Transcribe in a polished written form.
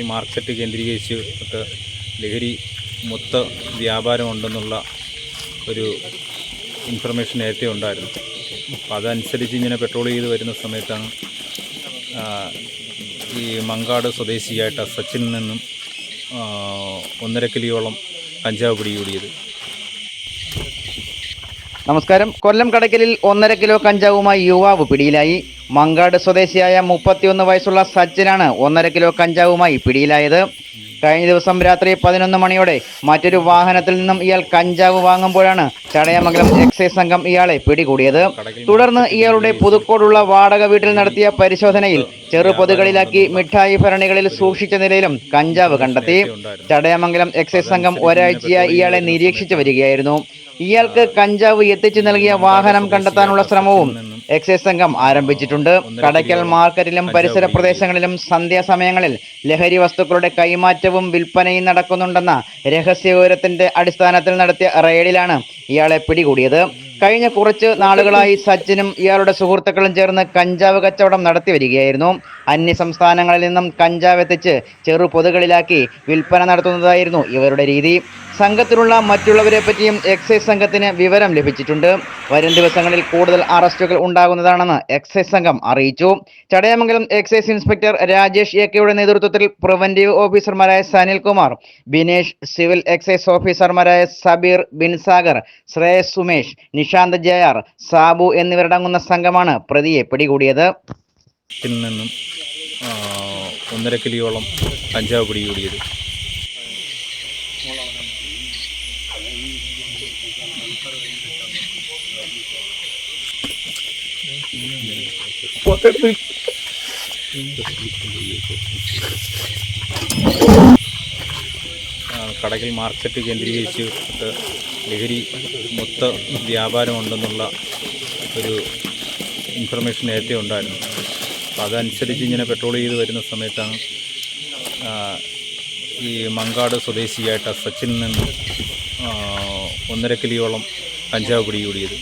Market കേന്ദ്രീകരിച്ച് ഒക്കെ ലഹരി മൊത്ത വ്യാപാരമുണ്ടെന്നുള്ള ഒരു ഇൻഫർമേഷൻ നേരത്തെ ഉണ്ടായിരുന്നു. അപ്പോൾ അതനുസരിച്ച് ഇങ്ങനെ പെട്രോൾ ചെയ്ത് വരുന്ന സമയത്താണ് ഈ മങ്കാട് സ്വദേശിയായിട്ട് സച്ചിനിൽ നിന്നും 1.5 കിലോയോളം കഞ്ചാവ് പിടികൂടിയത്. നമസ്കാരം. കൊല്ലം കടയ്ക്കലിൽ 1.5 കിലോ കഞ്ചാവുമായി യുവാവ് പിടിയിലായി. മങ്കാട് സ്വദേശിയായ 31 വയസ്സുള്ള സച്ചിനാണ് 1.5 കിലോ കഞ്ചാവുമായി പിടിയിലായത്. കഴിഞ്ഞ ദിവസം രാത്രി 11 മണിയോടെ മറ്റൊരു വാഹനത്തിൽ നിന്നും ഇയാൾ കഞ്ചാവ് വാങ്ങുമ്പോഴാണ് ചടയമംഗലം എക്സൈസ് സംഘം ഇയാളെ പിടികൂടിയത്. തുടർന്ന് ഇയാളുടെ പുതുക്കോടുള്ള വാടക വീട്ടിൽ നടത്തിയ പരിശോധനയിൽ ചെറുപൊതുകളിലാക്കി മിഠായി ഭരണികളിൽ സൂക്ഷിച്ച നിലയിലും കഞ്ചാവ് കണ്ടെത്തി. ചടയമംഗലം എക്സൈസ് സംഘം ഒരാഴ്ചയായി ഇയാളെ നിരീക്ഷിച്ചു വരികയായിരുന്നു. ഇയാൾക്ക് കഞ്ചാവ് എത്തിച്ചു നൽകിയ വാഹനം കണ്ടെത്താനുള്ള ശ്രമവും എക്സൈസ് സംഘം ആരംഭിച്ചിട്ടുണ്ട്. കടയ്ക്കൽ മാർക്കറ്റിലും പരിസര പ്രദേശങ്ങളിലും സന്ധ്യാസമയങ്ങളിൽ ലഹരി വസ്തുക്കളുടെ കൈമാറ്റവും വിൽപ്പനയും നടക്കുന്നുണ്ടെന്ന രഹസ്യവിവരത്തിന്റെ അടിസ്ഥാനത്തിൽ നടത്തിയ റെയ്ഡിലാണ് ഇയാളെ പിടികൂടിയത്. കഴിഞ്ഞ കുറച്ച് നാളുകളായി സച്ചിനും ഇയാളുടെ സുഹൃത്തുക്കളും ചേർന്ന് കഞ്ചാവ് കച്ചവടം നടത്തി വരികയായിരുന്നു. അന്യ സംസ്ഥാനങ്ങളിൽ നിന്നും കഞ്ചാവ് എത്തിച്ച് ചെറു പൊതുകളിലാക്കി വിൽപ്പന നടത്തുന്നതായിരുന്നു ഇവരുടെ രീതി. സംഘത്തിലുള്ള മറ്റുള്ളവരെ പറ്റിയും എക്സൈസ് സംഘത്തിന് വിവരം ലഭിച്ചിട്ടുണ്ട്. വരും ദിവസങ്ങളിൽ കൂടുതൽ അറസ്റ്റുകൾ ഉണ്ടാകുന്നതാണെന്ന് എക്സൈസ് സംഘം അറിയിച്ചു. ചടയമംഗലം എക്സൈസ് ഇൻസ്പെക്ടർ രാജേഷ് എക്കയുടെ നേതൃത്വത്തിൽ പ്രിവന്റീവ് ഓഫീസർമാരായ സനിൽകുമാർ, ബിനേഷ്, സിവിൽ എക്സൈസ് ഓഫീസർമാരായ സബീർ, ബിൻസാഗർ, ശ്രേയസ്, സുമേഷ്, നിഷാന്ത് ജയാർ, സാബു എന്നിവരടങ്ങുന്ന സംഘമാണ് പ്രതിയെ പിടികൂടിയത്. നിന്നും 1.5 കിലോയോളം കഞ്ചാവ് പിടികൂടിയത്. കടയ്ക്കൽ മാർക്കറ്റ് കേന്ദ്രീകരിച്ച് ഒക്കെ ലഹരി മൊത്ത വ്യാപാരമുണ്ടെന്നുള്ള ഒരു ഇൻഫർമേഷൻ നേരത്തെ ഉണ്ടായിരുന്നു. അപ്പോൾ അതനുസരിച്ച് ഇങ്ങനെ പെട്രോൾ ചെയ്ത് വരുന്ന സമയത്താണ് ഈ മങ്കാട് സ്വദേശിയായിട്ട് സച്ചിനിൽ നിന്നും 1.5 കിലോയോളം കഞ്ചാവ് പിടികൂടിയത്.